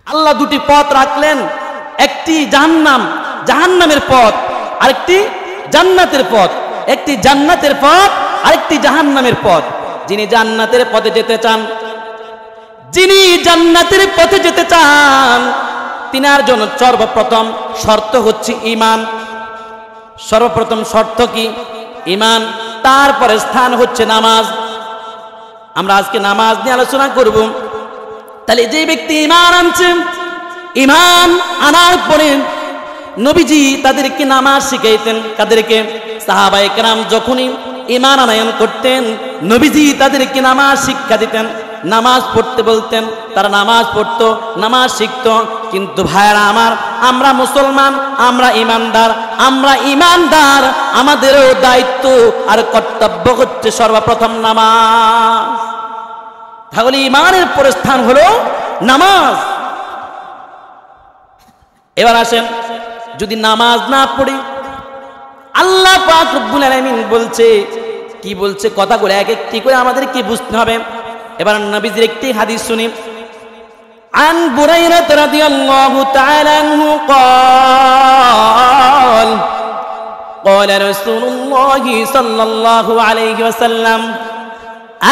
আল্লাহ দুটি পথ রাখলেন, একটি জাহান্নামের পথ, আরেকটি জান্নাতের পথ। একটি জান্নাতের পথ, আরেকটি জাহান্নামের পথ। যিনি জান্নাতের পথে যেতে চান তিনার জন্য সর্বপ্রথম শর্ত হচ্ছে ঈমান। সর্বপ্রথম শর্ত কি? ঈমান। তারপরে স্থান হচ্ছে নামাজ। আমরা আজকে নামাজ নিয়ে আলোচনা করব। তাহলে যে ব্যক্তি ঈমান আনছে, ঈমান আনার পরে নবীজি তাদেরকে নামাজ শিখাইতেন। কাদেরকে? সাহাবায়ে কেরাম যখনই ঈমান আনয়ন করতেন, নবীজি তাদেরকে নামাজ শিক্ষা দিতেন, নামাজ পড়তে বলতেন। তারা নামাজ পড়তো, নামাজ শিখতো। কিন্তু ভাইরা আমার, আমরা মুসলমান, আমরা ঈমানদার, আমাদেরও দায়িত্ব আর কর্তব্য হচ্ছে সর্বপ্রথম নামাজ। তাহলে ঈমানের পরে স্থান হলো নামাজ। এবার আসেন, যদি নামাজ না পড়ি, আল্লাহ পাক রব্বুল আলামিন বলছে, কি বলছে কথাগুলো এক একটি করে আমাদের কি বুঝতে হবে। এবার নবীজির একটি হাদিস শুনি। আন বুরাইরা রাদিয়াল্লাহু তাআলা আনহু قال قال رسول الله صلى الله عليه وسلم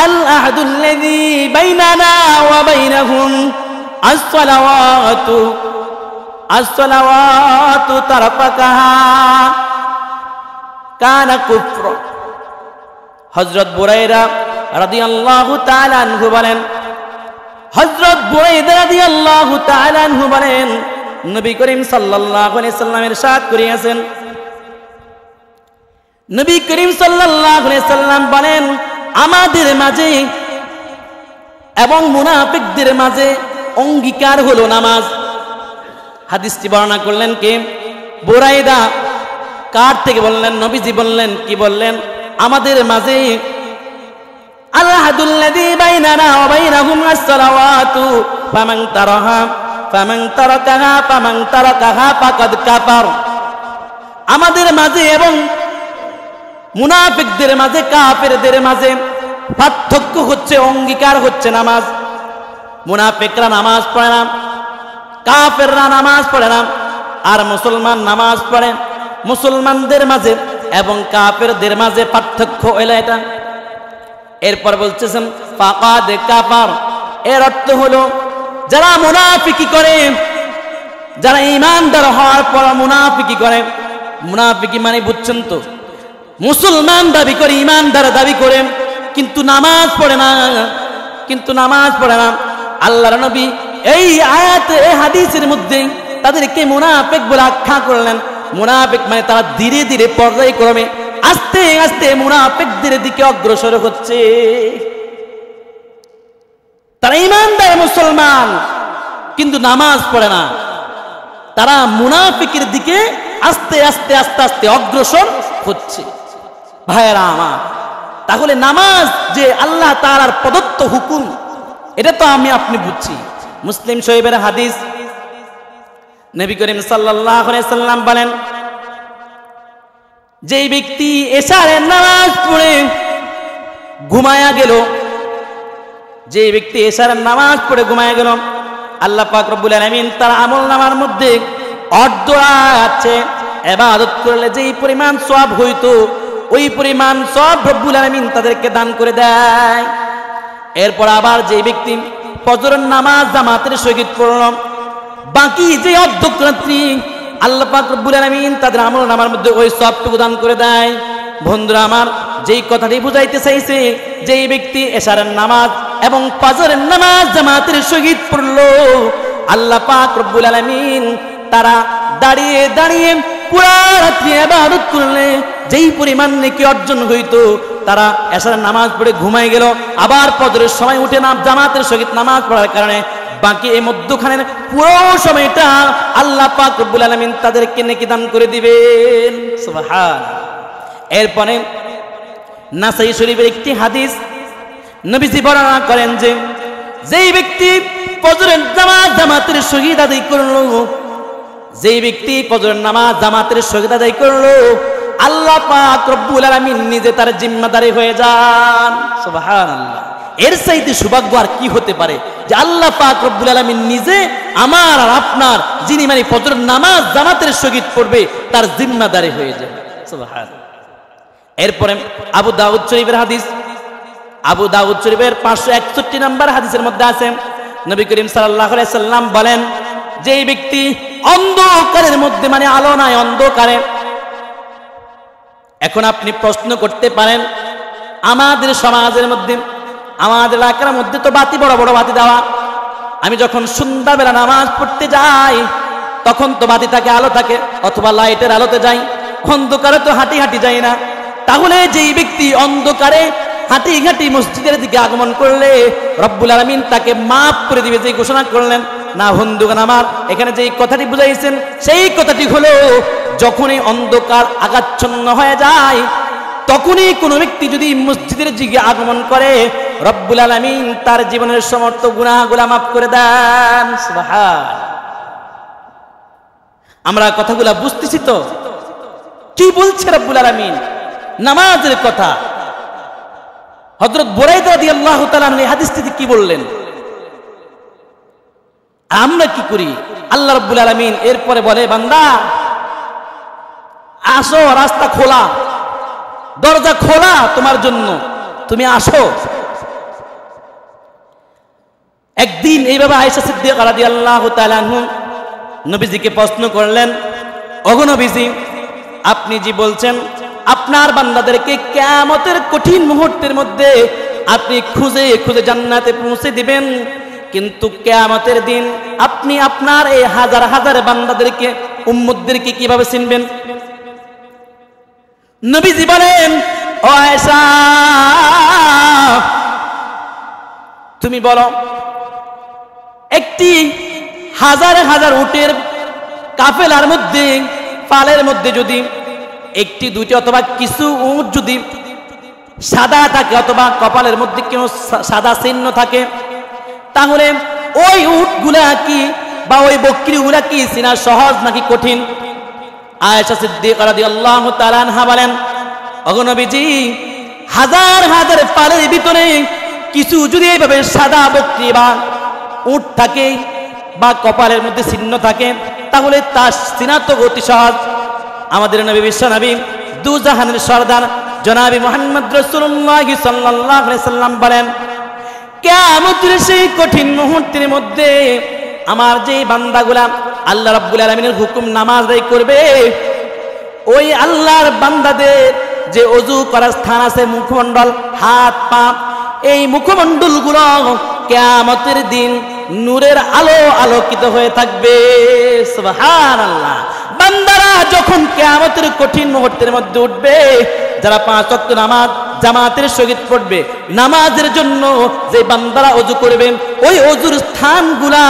العهد الذي بيننا وبينهم الصلوات تركها كان كفر। হযরত বুরাইরা রাদিয়াল্লাহু তাআলা আনহু বলেন, নবী করিম সাল্লাল্লাহু আলাইহি সাল্লাম ইরশাদ করিয়াছেন, নবী করিম সাল্লাল্লাহু আলাইহি সাল্লাম বলেন, আমাদের মাঝে এবং মুনাফিকদের মাঝে অঙ্গীকার হলো নামাজ। হাদিসটি বর্ণনা করলেন কে? বুরাইদা। কার থেকে বললেন? নবীজি বললেন। কি বললেন? আমাদের মাঝে আল-আহদুল্লাযী বাইনানা ওয়া বাইনাহুম আস-সালাওয়াতু ফামান তারাকাহা ফাকাদ কাফার। আমাদের মাঝে এবং মুনাফিকদের মাঝে, কাফেরদের মাঝে পার্থক্য হচ্ছে, অঙ্গীকার হচ্ছে নামাজ। মুনাফিকরা নামাজ পড়ে না, কাফেররা নামাজ পড়ে না, আর মুসলমান নামাজ পড়ে। মুসলমানদের মাঝে এবং কাফেরদের মাঝে পার্থক্য হলো এটা। এরপর বলতেছেন ফাকাদ কাফার। এর অর্থ হলো যারা মুনাফিকি করে, যারা ঈমানদার হওয়ার পর মুনাফিকি করে, মুনাফিকি মানে বুঝছেন তো, মুসলমান দাবি করে, ঈমানদার দাবি করে, কিন্তু নামাজ পড়ে না। আল্লাহর নবী এই আয়াতে, এই হাদিসের মধ্যে তাদেরকে মুনাফিক বলে আখ্যা করলেন। মুনাফিক মানে তারা ধীরে ধীরে পর্যায়ক্রমে আস্তে আস্তে মুনাফিকদের দিকে অগ্রসর হচ্ছে। তারা ঈমানদার মুসলমান কিন্তু নামাজ পড়ে না, তারা মুনাফিকের দিকে আস্তে আস্তে আস্তে আস্তে অগ্রসর হচ্ছে। ভাইয়েরা আমার, তাহলে নামাজ যে আল্লাহ তাআলার প্রদত্ত হুকুম, এটা তো আপনি বুঝছি। মুসলিম শরীফের হাদিস, নবী করিম সাল্লাল্লাহু আলাইহি সাল্লাম বলেন, যেই ব্যক্তি এশারের নামাজ পড়ে ঘুমায়া গেল, যে ব্যক্তি এশারের নামাজ পড়ে ঘুমায়া গেল, আল্লাহ পাক রব্বুল আলামিন তার আমলনামার মধ্যে অর্ধ আছে ইবাদত করলে যেই পরিমাণ সওয়াব হইতো, ওই পরিমাণ সওয়াব রব্বুল আলামিন তাদেরকে দান করে দেয়। এরপর আবার যে ব্যক্তি ফজরের নামাজ জামাতের সহিত পড়ল, বাকি যে অর্ধ রাত্রি আল্লাহ পাক রব্বুল আলামিন তাদের আমলনামার মধ্যে ওই সওয়াবটুকু দান করে দেয়। বন্ধুরা আমার, যেই কথাটি বুঝাইতে চাইছে, যেই ব্যক্তি এশারের নামাজ এবং ফজরের নামাজ জামাতের সহিত পড়লো, আল্লাহ পাক রব্বুল আলামিন তারা দাঁড়িয়ে দাঁড়িয়ে পুরা রাত্রি ইবাদত করলে যেই পরিমাণ নেকি অর্জন হইতো, তারা এশারের নামাজ পড়ে ঘুমাই গেল, আবার ফজরের সময় উঠে জামাতের সহিত নামাজ পড়ার কারণে বাকি এই মধ্যখানের পুরো সময়টা আল্লাহ পাক রব্বুল আলামিন তাদেরকে নেকি দান করে দিবেন। সুবহান। এরপরে নাসাই শরীফের একটি হাদিস, নবীজি বর্ণনা করেন যে যেই ব্যক্তি ফজরের নামাজ জামাতের সহিত আদায় করলো, যেই ব্যক্তি ফজরের নামাজ জামাতের সহিত আদায় করলো, আল্লাহ পাক রব্বুল আলামিন নিজে তার জিম্মাদারি হয়ে যান। সুবহানাল্লাহ। এর চাইতে সৌভাগ্য আর কি হতে পারে যে আল্লাহ পাক রব্বুল আলামিন নিজে আমার আর আপনার যিনি মানে ফজরের নামাজ জামাতের সহিত পড়বে তার জিম্মাদারি হয়ে যাবে। সুবহানাল্লাহ। এরপরে আবু দাউদ শরীফের হাদিস, আবু দাউদ শরীফের 561 নম্বর হাদিসের মধ্যে আছে নবী করিম সাল্লাল্লাহু আলাইহি সাল্লাম বলেন, যে ব্যক্তি অন্ধকারের মধ্যে মানে আলো নাই অন্ধকারে। এখন আপনি প্রশ্ন করতে পারেন, আমাদের সমাজের মধ্যে আমাদের এলাকার মধ্যে তো বাতি বড় বড় বাতি দেওয়া, আমি যখন সন্ধ্যাবেলা নামাজ পড়তে যাই তখন তো বাতি থাকে, আলো থাকে, অথবা লাইটের আলোতে যাই, অন্ধকারে তো হাঁটি হাঁটি যাই না। তাহলে যেই ব্যক্তি অন্ধকারে হাঁটি হাঁটি মসজিদের দিকে আগমন করলে রব্বুল আলামিন তাকে মাফ করে দিবে, যে ঘোষণা করলেন না বন্ধুগণ আমার, এখানে যে কথাটি বুঝাইছেন সেই কথাটি হলো যখনই অন্ধকার আগাচ্ছন্ন হয়ে যায় তখনই কোনো ব্যক্তি যদি মসজিদের দিকে আগমন করে রব্বুল আলামিন তার জীবনের সমস্ত গুনাহগুলো মাফ করে দেন। সুবহান। আমরা কথাগুলা বুঝতেছি তো কি বলছে রব্বুল আলামিন? নামাজের কথা। হযরত বুরাইদা রাদিয়াল্লাহু তাআলা এই হাদিসটিতে কি বললেন? আমরা কি করি? আল্লাহ রাব্বুল আলামিন এরপরে বলে, বান্দা আসো, রাস্তা খোলা, দরজা খোলা তোমার জন্য, তুমি আসো। একদিন এইভাবে আয়েশা সিদ্দিকা রাদিয়াল্লাহু তাআলা নবীজিকে প্রশ্ন করলেন, ওগো নবীজি, আপনি জি বলছেন আপনার বান্দাদেরকে কিয়ামতের কঠিন মুহূর্তের মধ্যে আপনি খুঁজে খুঁজে জান্নাতে পৌঁছে দিবেন, কিন্তু কিয়ামতের দিন আপনি আপনার এই হাজার হাজার বান্দাদেরকে উম্মতদেরকে কিভাবে চিনবেন? নবীজি বলেন, ও আয়েশা তুমি বলো, একটি হাজার হাজার উটের কাফেলার মধ্যে পালের মধ্যে যদি একটি দুইটি অথবা কিছু উট যদি সাদা থাকে অথবা কপালের মধ্যে কোনো সাদা চিহ্ন থাকে, তাহলে ওই উটগুলা কি বা ওই বকরিগুলা কি চিনা সহজ নাকি কঠিন? আয়েশা সিদ্দিকা রাদিয়াল্লাহু তাআলা আনহা বলেন, ওগো নবীজি, হাজার হাজার পালের ভিতরে কিছু যদি এইভাবে সাদা বকরি বা উট থাকে বা কপালের মধ্যে চিহ্ন থাকে তাহলে তার চিনা তো অতি সহজ। আমাদের নবী বিশ্ব নবী দু জাহানের সরদার জনাবি মুহাম্মদ রাসূলুল্লাহ সাল্লাল্লাহু আলাইহি সাল্লাম বলেন, কিয়ামতের সেই কঠিন মুহূর্তের মধ্যে আমার যে বান্দাগুলা আল্লাহ রাব্বুল আলামিনের হুকুম নামাজ আদায় করবে, ওই আল্লাহর বান্দাদের যে ওযু করার স্থান আছে, মুখমণ্ডল, হাত পা, এই মুখমণ্ডলগুলো কিয়ামতের দিন নূরের আলো আলোকিত হয়ে থাকবে। সুবহানাল্লাহ। বান্দারা যখন কিয়ামতের কঠিন মুহূর্তের মধ্যে উঠবে, যারা 5 ওয়াক্ত নামাজ জামাতের সহিত পড়বে, নামাজের জন্য যে বান্দারা ওযু করবে ওই ওযুর স্থানগুলা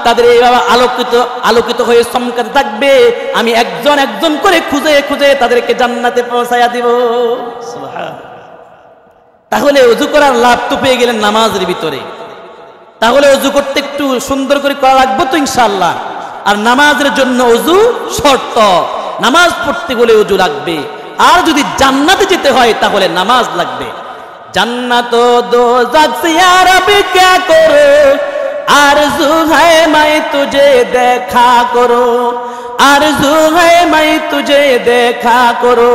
তাদের এইভাবে আলোকিত আলোকিত হয়ে চমকাতে থাকবে। আমি একজন একজন করে খুঁজে খুঁজে তাদেরকে জান্নাতে পৌঁছায়া দিব। সুবহানাল্লাহ। তাহলে ওযু করার লাভ তো পেয়ে গেলেন নামাজের ভিতরে। তাহলে ওযু করতে একটু সুন্দর করে করা লাগবে তো ইনশাআল্লাহ। আর নামাজের জন্য ওযু শর্ত, নামাজ পড়তে গেলে ওযু লাগবে। আর যদি জান্নাতে যেতে হয় তাহলে নামাজ লাগবে। জান্নাত ও দোজখ সে ইয়া রব क्या करो, आरज़ू है मैं तुझे देखा करो, आरज़ू है मैं तुझे देखा करो।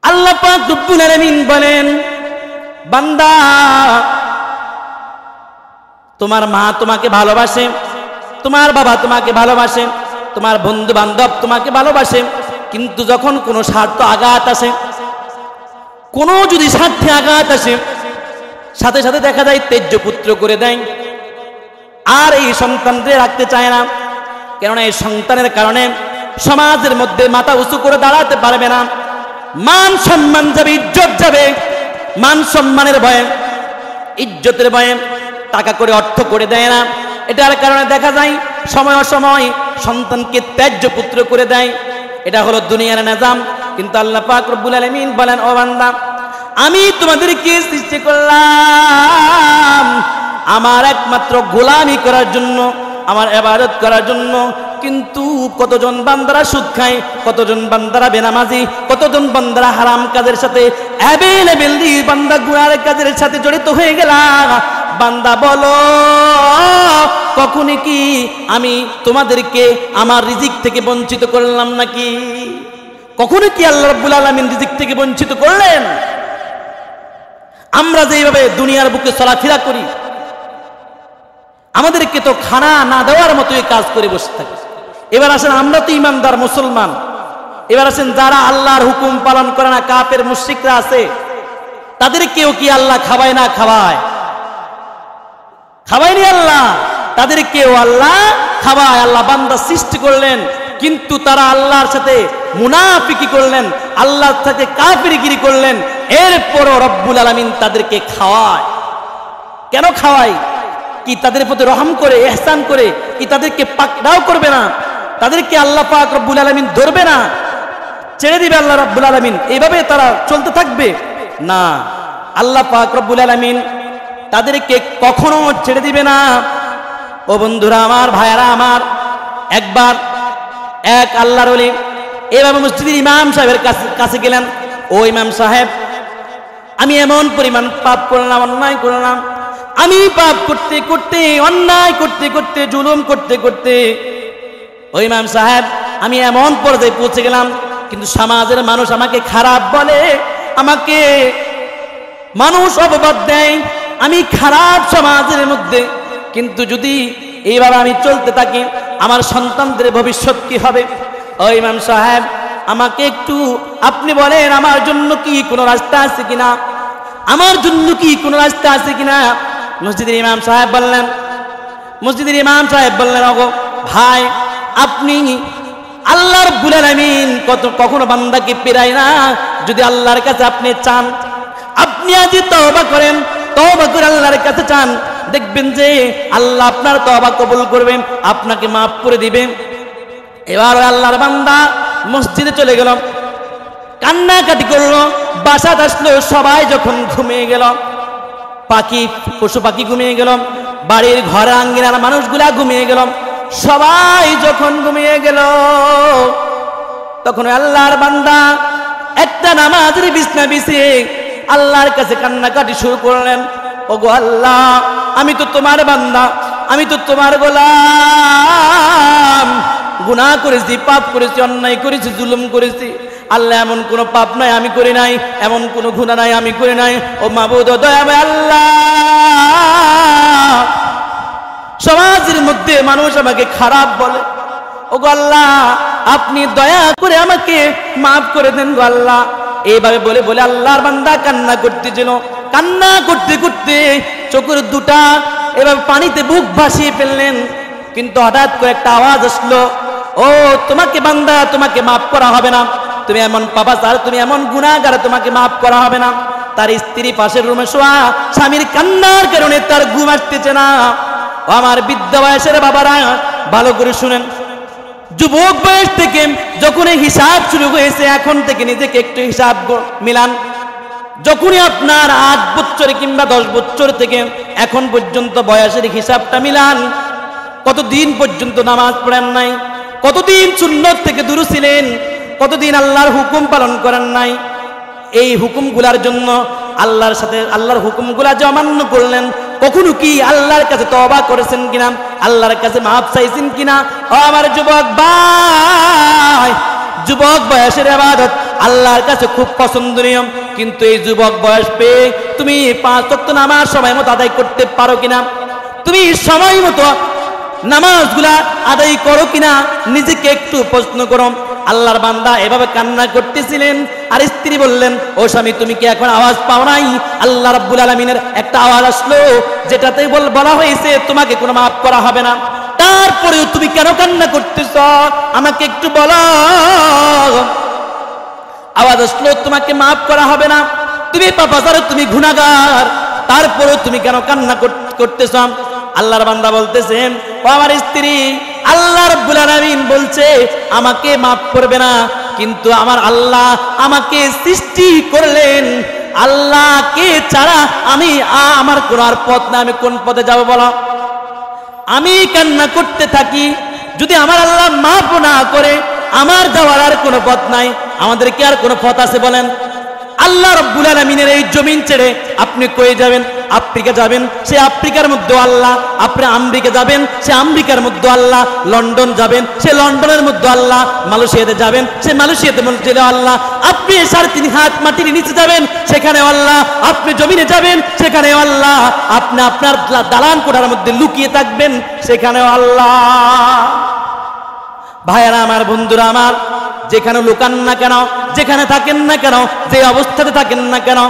আল্লাহ পাক রব্বুল আলামিন বলেন, বান্দা তোমার মা তোমাকে ভালোবাসে, তোমার বাবা তোমাকে ভালোবাসে, তোমার বন্ধু বান্ধব তোমাকে ভালোবাসে, কিন্তু যখন কোনো স্বার্থ আঘাত আসে, কোনো যদি স্বার্থে আঘাত আসে, সাথে সাথে দেখা যায় তেজ্য পুত্র করে দেয়। আর এই সন্তানদের রাখতে চায় না, কেননা এই সন্তানের কারণে সমাজের মধ্যে মাথা উঁচু করে দাঁড়াতে পারবে না, মান সম্মান যাবে, ইজ্জত যাবে। মান সম্মানের ভয়ে, ইজ্জতের ভয়ে টাকা করে অর্থ করে দেয় না। এটার কারণে দেখা যায় সময় অসময় সন্তানকে ত্যায্য পুত্র করে দেয়। এটা হলো দুনিয়ার নিজাম। কিন্তু আল্লাহ পাক রব্বুল আলামিন বলেন, ও বান্দা, আমি তোমাদেরকে সৃষ্টি করলাম আমার একমাত্র গোলামি করার জন্য, আমার ইবাদত করার জন্য। কিন্তু কতজন বান্দারা সুদ খায়, কতজন বান্দারা বেনামাজি, কতজন বান্দারা হারাম কাজের সাথে অ্যাভেলেবেলি বান্দা গুনার কাজের সাথে জড়িত হয়ে গেলাম। বান্দা বলো, কখনই কি আমি তোমাদেরকে আমার রিজিক থেকে বঞ্চিত করলাম নাকি? কখনো কি আল্লাহ রাব্বুল আলামিন রিজিক থেকে বঞ্চিত করলেন? আমরা যেভাবে দুনিয়ার বুকে চলাফেরা করি, আমাদেরকে তো খানা না দেওয়ার মতোই কাজ করে বসে থাকি। এবার আসেন, আমরা তো ইমানদার মুসলমান, এবার আসেন যারা আল্লাহর হুকুম পালন করে না, কাফের মুশরিকরা আছে, তাদেরকেও কি আল্লাহ খাওয়ায় না খাওয়ায়? খাওয়ায়নি আল্লাহ, তাদেরকেও আল্লাহ খাওয়ায়। আল্লাহ বান্দা সৃষ্টি করলেন, কিন্তু তারা আল্লাহর সাথে মুনাফিকি করলেন, আল্লাহর সাথে কাফিরগিরি করলেন। এরপরও রব্বুল আলামিন তাদেরকে খাওয়ায়। কেন খাওয়ায়? কি তাদের প্রতি রহম করে, ইহসান করে? কি তাদেরকে পাকড়াও করবে না? তাদেরকে আল্লাহ পাক রব্বুল আলামিন ধরবে না, ছেড়ে দিবে আল্লাহ রব্বুল আলামিন? এইভাবে তারা চলতে থাকবে না। আল্লাহ পাক রব্বুল আলামিন তাদেরকে কখনো ছেড়ে দিবে না। ও বন্ধুরা আমার, ভাইয়ারা আমার, একবার এক আল্লাহর ওলি এভাবে মসজিদের ইমাম সাহেবের কাছে গেলেন। ও ইমাম সাহেব, আমি এমন পরিমাণ পাপ করলাম, অন্যায় করলাম, আমি পাপ করতে করতে, অন্যায় করতে করতে, জুলুম করতে করতে, ও ইমাম সাহেব, আমি এমন পর্যায়ে পৌঁছে গেলাম, কিন্তু সমাজের মানুষ আমাকে খারাপ বলে, আমাকে মানুষ অপবাদ দেয়, আমি খারাপ সমাজের মধ্যে। কিন্তু যদি এইভাবে আমি চলতে থাকি, আমার সন্তানদের ভবিষ্যৎ কি হবে? ও ইমাম সাহেব, আমাকে একটু আপনি বলেন, আমার জন্য কি কোনো রাস্তা আছে কিনা? আমার জন্য কি কোনো রাস্তা আছে কিনা? মসজিদের ইমাম সাহেব বললেন, ওগো ভাই, আপনি আল্লাহ রাব্বুল আলামিন কখনো বান্দাকে পেরায় না। যদি আল্লাহর কাছে আপনি চান, আপনি আজ তওবা করেন, তওবা করে আল্লাহর কাছে চান, দেখবেন যে আল্লাহ আপনার তওবা কবুল করবেন, আপনাকে মাফ করে দিবেন। এবার আল্লাহর বান্দা মসজিদে চলে গেল, কান্নাকাটি করলো, বাসাত আসলো, সবাই যখন ঘুমিয়ে গেল, পশু পাখি ঘুমিয়ে গেল, বাড়ির ঘর আঙ্গিনার মানুষগুলা ঘুমিয়ে গেল, সবাই যখন ঘুমিয়ে গেল, তখন আল্লাহর বান্দা একটা নামাজের বিছনা বিছিয়ে আল্লাহর কাছে কান্নাকাটি শুরু করলেন। ওগো আল্লাহ, আমি তো তোমার বান্দা, আমি তো তোমার গোলাম, গুনাহ করেছি, পাপ করেছি, অন্যায় করেছি, জুলুম করেছি। আল্লাহ, এমন কোনো পাপ নাই আমি করি নাই, এমন কোনো গুনাহ নাই আমি করি নাই। ও মাবুদ, দয়াময় আল্লাহ, সমাজের মধ্যে মানুষ আমাকে খারাপ বলে, ওগো আল্লাহ, আপনি দয়া করে আমাকে মাফ করে দেন গো আল্লাহ। এইভাবে বলে বলে আল্লাহর বান্দা কান্না করতেছিল। কান্না করতে করতে চোখের দুটা এবার পানিতে বুক ভাসিয়ে ফেললেন। কিন্তু হঠাৎ করে একটা আওয়াজ আসলো, ও তোমাকে বান্দা, তোমাকে মাফ করা হবে না, তুমি এমন পাপাচার, তুমি এমন গুনাহগার, তোমাকে মাফ করা হবে না। তার স্ত্রী পাশের রুমে শোয়া, স্বামীর কান্নার কারণে তার ঘুম আসতেছে না। ও আমার বৃদ্ধ বয়সের বাবারা, ভালো করে শুনেন, যুবক বয়স থেকে যখন হিসাব শুরু হয়েছে, এখন থেকে নিজেকে একটু হিসাব মিলান। যখনই আপনার 8 বছর কিংবা 10 বছর থেকে এখন পর্যন্ত বয়সের হিসাবটা মিলান, কতদিন পর্যন্ত নামাজ পড়েন নাই, কতদিন সুন্নত থেকে দূরে ছিলেন, কতদিন আল্লাহর হুকুম পালন করেন নাই। এই হুকুমগুলার জন্য আল্লাহর সাথে আল্লাহর হুকুমগুলা যে অমান্য করলেন, কখনো কি আল্লাহর কাছে তওবা করেছেন কিনা, আল্লাহর কাছে মাফ চাইছেন কিনা? ও আমার যুবক ভাই, যুবক বয়সের ইবাদত আল্লাহর কাছে খুব পছন্দনীয়, কিন্তু এই যুবক বয়স পেয়ে তুমি 5 ওয়াক্ত নামাজ সময় মতো আদায় করতে পারো কিনা? তুমি সময় মতো নামাজগুলা আদায় করো কিনা? নিজেকে একটু প্রশ্ন করো। আল্লাহর বান্দা এভাবে কান্না করতেছিলেন, আর স্ত্রী বললেন, ও স্বামী, তুমি কি এখন আওয়াজ পাও নাই? আল্লাহ রাব্বুল আলামিনের একটা আওয়াজ আসলো, যেটাতে বলা হয়েছে তোমাকে কোনো মাফ করা হবে না। তারপরেও তুমি কেন কান্না করতেছ? আমাকে একটু বলো। আওয়াজ আসলো তোমাকে মাফ করা হবে না, তুমি পাপাচার, তুমি গুনাহগার, তারপরেও তুমি কেন কান্না করতেছ? আল্লাহর বান্দা বলতেছেন, ও আমার স্ত্রী, আল্লাহ রাব্বুল আলামিন বলছে আমাকে মাফ করবে না, কিন্তু আমার আল্লাহ আমাকে সৃষ্টি করলেন, আল্লাহকে ছাড়া আমি আমার কোন আর পথ না, আমি কোন পথে যাব বলো? আমি কান্না করতে থাকি, যদি আমার আল্লাহ মাফ না করে আমার যাওয়ার আর কোনো পথ নাই। আমাদের কি আর কোনো পথ আছে বলেন? আল্লাহ রাব্বুল আলামিনের এই জমিন ছেড়ে আপনি কই যাবেন? আফ্রিকা যাবেন, সে আফ্রিকার মধ্যে আল্লাহ। আপনি আমেরিকা যাবেন, সে আমেরিকার মধ্যে আল্লাহ। লন্ডন যাবেন, সে লন্ডনের মধ্যে আল্লাহ। মালয়েশিয়াতে যাবেন, সে মালয়েশিয়াতে মধ্যে আল্লাহ। আপনি 3.5 হাত মাটির নিচে যাবেন, সেখানে আল্লাহ। আপনি জমিনে যাবেন, সেখানে আল্লাহ। আপনি আপনার দালান কোঠার মধ্যে লুকিয়ে থাকবেন, সেখানে আল্লাহ। ভাইয়েরা আমার, বন্ধুরা আমার, যেখানে লুকান না কেন, যেখানে থাকেন না কেন, যে অবস্থাতে থাকেন না কেন,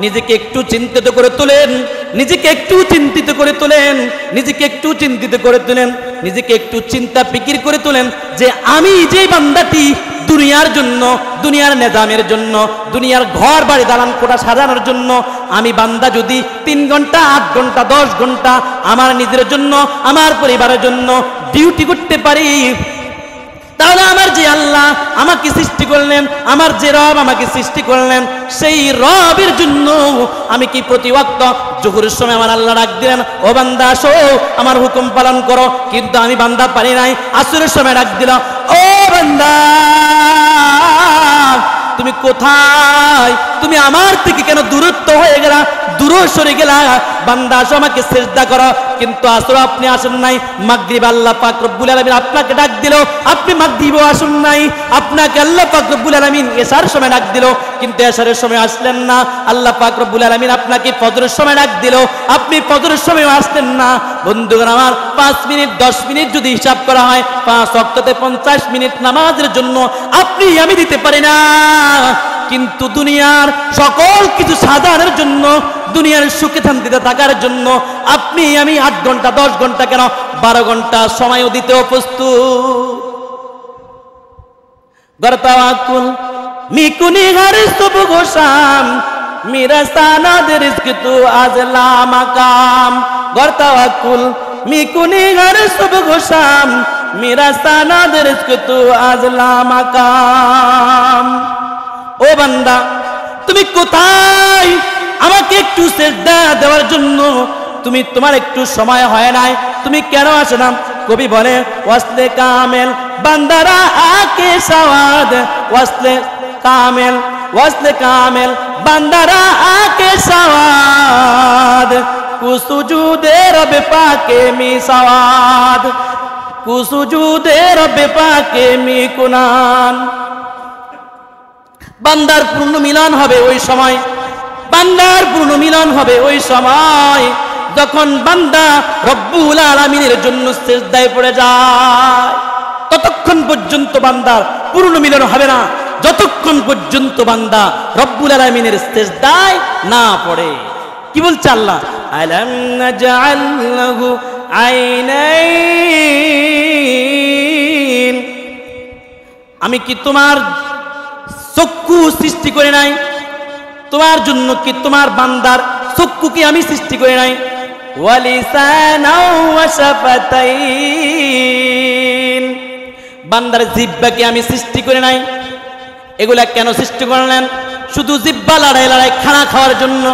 নিজেকে একটু চিন্তিত করে তোলেন, নিজেকে একটু চিন্তিত করে তোলেন, নিজেকে একটু চিন্তিত করে তোলেন, নিজেকে একটু চিন্তা ফিকির করে তোলেন যে আমি যে বান্দাটি দুনিয়ার জন্য, দুনিয়ার নিজামের জন্য, দুনিয়ার ঘর বাড়ি দালান কোঠা সাজানোর জন্য আমি বান্দা যদি 3 ঘন্টা 8 ঘন্টা 10 ঘন্টা আমার নিজের জন্য, আমার পরিবারের জন্য ডিউটি করতে পারি, তাহলে আমার যে আল্লাহ আমাকে সৃষ্টি করলেন, আমার যে রব আমাকে সৃষ্টি করলেন, সেই রবের জন্য আমি কি প্রতি ওয়াক্ত জোহরের সময় আমার আল্লাহ ডাক দিলেন, ও বান্দা আসো আমার হুকুম পালন করো, কিন্তু আমি বান্দা পারি নাই। আসরের সময় ডাক দিল, ও বান্দা তুমি কোথায়? তুমি আমার থেকে কেন দূরত্ব হয়ে গেলা, দূর সরে গেলা? বান্দা আসো আমাকে সিজদা করো, কিন্তু আসর আপনি আসেন নাই। মাগরিব আল্লাহ পাক রব্বুল আলামিন আপনাকে ডাক দিল, আপনি মাগরিবও আসেন নাই। আপনাকে আল্লাহ পাক রব্বুল আলামিন এশার সময় ডাক দিল, কিন্তু এশারের সময় আসলেন না। আল্লাহ পাক রব্বুল আলামিন আপনাকে ফজরের সময় ডাক দিল, আপনি ফজরের সময় আসলেন না। বন্ধুগণ আমার, 5 মিনিট 10 মিনিট যদি হিসাব করা হয়, 5 ওয়াক্ততে 50 মিনিট নামাজের জন্য আপনি আমি দিতে পারি না। কিন্তু দুনিয়ার সকল কিছু সাজানোর জন্য, দুনিয়ার সুখে শান্তিতে থাকার জন্য আপনি আমি 8 ঘন্টা 10 ঘন্টা কেন 12 ঘন্টা সময়ও দিতেও প্রস্তুত। গরতাওয়াকুল মিকুনি হারে সব গোসাম মেরা সানাদ রিজক তু আজলা মাকাম। গরতাওয়াকুল মিকুনি হারে সব গোসাম মেরা সানাদ রিজক তু আজলা মাকাম। ও বান্দা তুমি কোথায়? আমাকে একটু সিজদা দেওয়ার জন্য তুমি তোমার একটু সময় হয় নাই, তুমি কেন আসো না? কবি বলে ওয়াসলে কামেল বান্দারা আকে সওয়াদ, ওয়াসলে কামেল, ওয়াসলে কামেল বান্দারা আকে সওয়াদ, কুসুজুদে রব পাকে মি সওয়াদ, কুসুজুদে রব পাকে মি কুনান। বান্দার পূর্ণ মিলন হবে ওই সময়, বান্দার পূর্ণ মিলন হবে ওই সময় যখন বান্দা রব্বুল আলামিনের জন্য সিজদায় পড়ে যায়। ততক্ষণ পর্যন্ত বান্দার পূর্ণ মিলন হবে না যতক্ষণ পর্যন্ত বান্দা রব্বুল আলামিনের সিজদায় না পড়ে। কি বলছে আল্লাহ? আলাম নাজআল লাহু আইনাইন, আমি কি তোমার চক্ষু সৃষ্টি করে নাই? তোমার জন্য কি তোমার বান্দার চক্ষুকে আমি সৃষ্টি করে নাই? ওয়ালিসানাও ওয়া শাফাতাইন, বান্দার জিহ্বাকে আমি সৃষ্টি করে নাই। এগুলা কেন সৃষ্টি করলেন? শুধু জিহ্বা লড়াই লড়াই খানা খাওয়ার জন্য,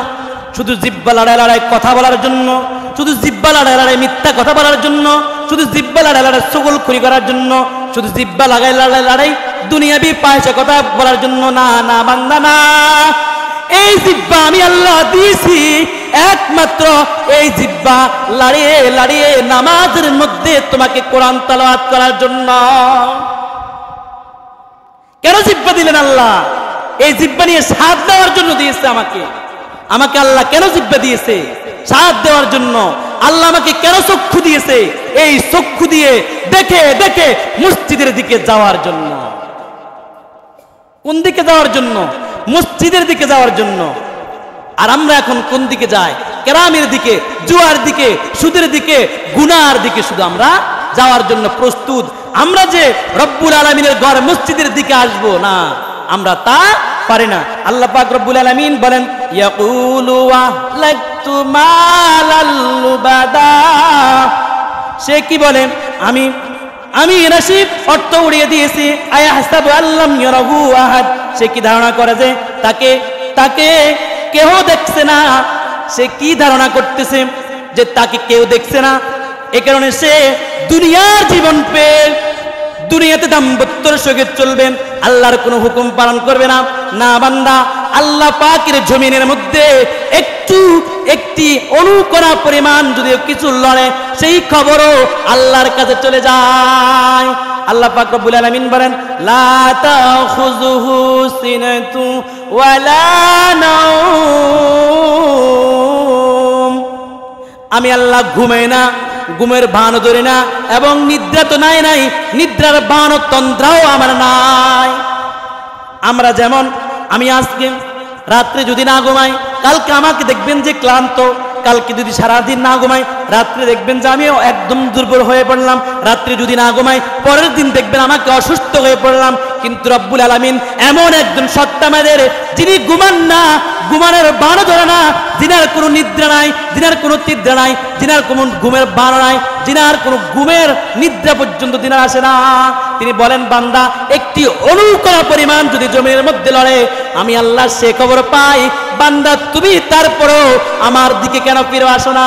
শুধু জিহ্বা লড়াই লড়াই কথা বলার জন্য, শুধু জিহ্বা লড়াই লড়াই মিথ্যা কথা বলার জন্য, শুধু জিহ্বা লড়াই লড়াই চগলখড়ি করার জন্য, শুধু জিহ্বা লাগাই লড়াই লড়াই দুনিয়াবি পয়সা কথা বলার জন্য না। না বান্দা না, এই জিহ্বা আমি আল্লাহ দিয়েছি একমাত্র এই জিহ্বা লড়িয়ে লড়িয়ে নামাজের মধ্যে তোমাকে কোরআন তেলাওয়াত করার জন্য। কেন জিহ্বা দিলেন আল্লাহ? এই জিহ্বা নিয়ে স্বাদ দেওয়ার জন্য দিয়েছে আমাকে। আমাকে আল্লাহ কেন জিহ্বা দিয়েছে? স্বাদ দেওয়ার জন্য। আল্লাহ আমাকে কেন চক্ষু দিয়েছে? এই চক্ষু দিয়ে দেখে দেখে মসজিদের দিকে যাওয়ার জন্য। কোন দিকে যাওয়ার জন্য? মসজিদের দিকে যাওয়ার জন্য। আর আমরা এখন কোন দিকে যাই? কেরামের দিকে, জুয়ার দিকে, সুদের দিকে, গুনার দিকে শুধু আমরা যাওয়ার জন্য প্রস্তুত। আমরা যে রব্বুল আলামিনের ঘর মসজিদের দিকে আসবো না, আমরা তা পারি না। আল্লাহ পাক রব্বুল আলামিন বলেন ইয়াকুলু ওয়ালাকতু মালাল লুবাদা, সে কি বলে? আমি রাশি অর্থ উড়িয়ে দিয়েছি। আয়াহসাবু আল্লাম ইয়ারাহু আহাদ, সে কি ধারণা করে যে তাকে কেউ দেখছে না? সে কি ধারণা করতেছে যে তাকে কেউ দেখছে না? এ কারণে সে দুনিয়ার জীবন পেয়ে দুনিয়াতে দাম্পত্যের সঙ্গে চলবেন, আল্লাহর কোনো হুকুম পালন করবে না। না বান্দা, আল্লাহ পাকের জমিনের মধ্যে একটি অনুকরণ পরিমাণ যদি কিছু লড়ে, সেই খবরও আল্লাহর কাছে চলে যায়। আল্লাহ পাক রব্বুল আলামিন বলেন, লা তাখুযুহু সিনাতু ওয়ালা নাওম, আমি আল্লাহ ঘুমাই না, ঘুমের ভানও ধরি না, এবং নিদ্রা তো নাই, নিদ্রার ভান তন্ত্রাও আমার নাই। আমরা যেমন, আমি আজকে রাত্রে যদি না ঘুমাই, কালকে আমাকে দেখবেন যে ক্লান্ত, কালকে যদি সারাদিন না ঘুমাই, রাত্রে দেখবেন যে আমি একদম দুর্বল হয়ে পড়লাম, রাত্রে যদি না ঘুমাই, পরের দিন দেখবেন আমাকে অসুস্থ হয়ে পড়লাম। কিন্তু রব্বুল আলামিন এমন একজন সত্তা আমাদের, যিনি ঘুমান না, ঘুমানোর বানও ধরে না, যিনার কোনো নিদ্রা নাই, যিনার কোনো তিদ্রা নাই, যিনার কোনো ঘুমের বান নাই, যিনার কোনো ঘুমের নিদ্রা পর্যন্ত দিনার আসে না। তিনি বলেন, বান্দা একটি অনুকরণ পরিমাণ যদি জমির মধ্যে লড়ে, আমি আল্লাহ সে খবর পাই, বান্দা তুমি তারপরও আমার দিকে কেন ফিরে আসো না?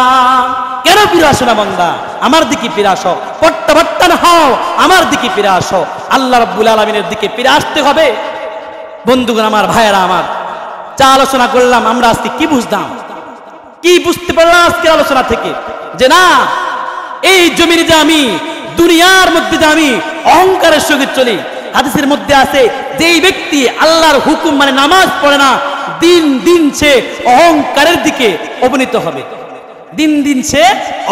কেন ফিরে আসো না বান্দা? আমার দিকে ফিরে আসো, প্রত্যাবর্তন হও, আমার দিকে ফিরে আসো। আল্লাহ রাব্বুল আলামিনের দিকে ফিরে আসতে হবে। বন্ধুগণ আমার, ভাইয়েরা আমার, যা আলোচনা করলাম, আমরা আজকে কি বুঝলাম, কি বুঝতে পারলাম আজকের আলোচনা থেকে? যে না, এই জমির যে আমি, দুনিয়ার মধ্যে যে আমি অহংকারের সঙ্গে চলি। হাদিসের মধ্যে আছে, যেই ব্যক্তি আল্লাহর হুকুম মানে নামাজ পড়ে না, দিন দিন সে অহংকারের দিকে অবনীত হবে। দিন দিন সে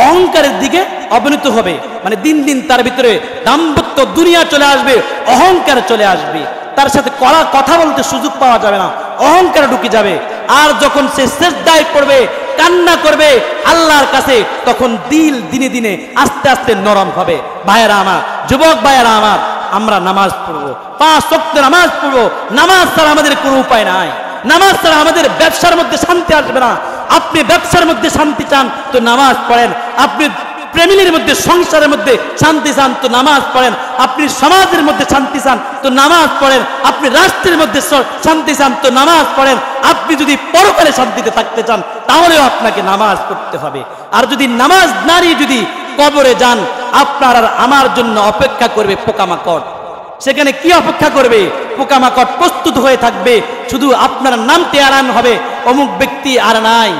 অহংকারের দিকে অবনীত হবে, মানে দিন দিন তার ভিতরে দাম্পত্য দুনিয়া চলে আসবে, অহংকার চলে আসবে, তার সাথে কথা বলতে সুযোগ পাওয়া যাবে না, অহংকার ঢুকে যাবে। আর যখন সে সিজদায় পড়বে, কান্না করবে আল্লাহর কাছে, তখন দিল দিনে দিনে আস্তে আস্তে নরম হবে। ভাইয়েরা আমার, যুবক ভাইয়েরা আমার, আমরা নামাজ পড়বো, 5 ওয়াক্ত নামাজ পড়বো। নামাজ ছাড়া আমাদের কোনো উপায় নাই। নামাজ ছাড়া আমাদের ব্যবসার মধ্যে শান্তি আসবে না। আপনি ব্যবসার মধ্যে শান্তি চান তো নামাজ পড়েন, আপনি ফ্যামিলির মধ্যে, সংসারের মধ্যে শান্তি চান তো নামাজ পড়েন, আপনি সমাজের মধ্যে শান্তি চান তো নামাজ পড়েন, আপনি রাষ্ট্রের মধ্যে শান্তি চান তো নামাজ পড়েন, আপনি যদি পরকালে শান্তিতে থাকতে চান তাহলেও আপনাকে নামাজ পড়তে হবে। আর যদি নামাজ নারী যদি কবরে যান, আপনার আর আমার জন্য অপেক্ষা করবে পোকামাকড়। সেখানে কি অপেক্ষা করবে? পোকামাকড় প্রস্তুত হয়ে থাকবে, শুধু আপনার নামটি আড়ান হবে, অমুক ব্যক্তি আর নাই,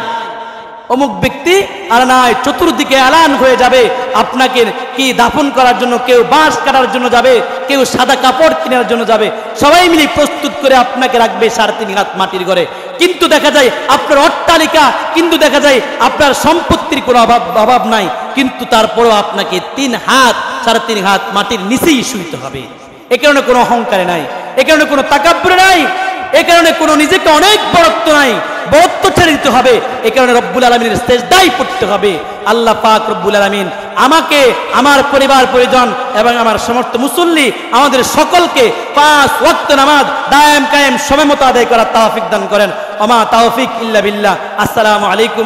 অমুক ব্যক্তি আর নাই, চতুর্দিকে এলান হয়ে যাবে। আপনাকে কি দাফন করার জন্য কেউ বাঁশ কাটার জন্য যাবে, কেউ সাদা কাপড় কেনার জন্য যাবে, সবাই মিলে প্রস্তুত করে আপনাকে রাখবে 3.5 হাত মাটির ঘরে। কিন্তু দেখা যায় আপনার অট্টালিকা, কিন্তু দেখা যায় আপনার সম্পত্তির কোনো অভাব নাই, কিন্তু তারপরও আপনাকে 3 হাত 3.5 হাত মাটির নিচেই শুইতে হবে। এ কারণে কোনো অহংকার নাই, এ কারণে কোনো তাকাব্বুর নাই, এ কারণে কোনো নিজেকে অনেক বড়ত্ব নাই, বড়ত্ব ছেড়ে দিতে হবে। এ কারণে রব্বুল আলামিনের সিজদায় পড়তে হবে। আল্লাহ পাক রব্বুল আলামিন আমাকে, আমার পরিবার পরিজন এবং আমার সমস্ত মুসল্লি, আমাদের সকলকে 5 ওয়াক্ত নামাজ দায়েম কায়েম সময় মতো আদায় করার তৌফিক দান করেন। ওমা তৌফিক ইল্লা বিল্লাহ। আসসালামু আলাইকুম।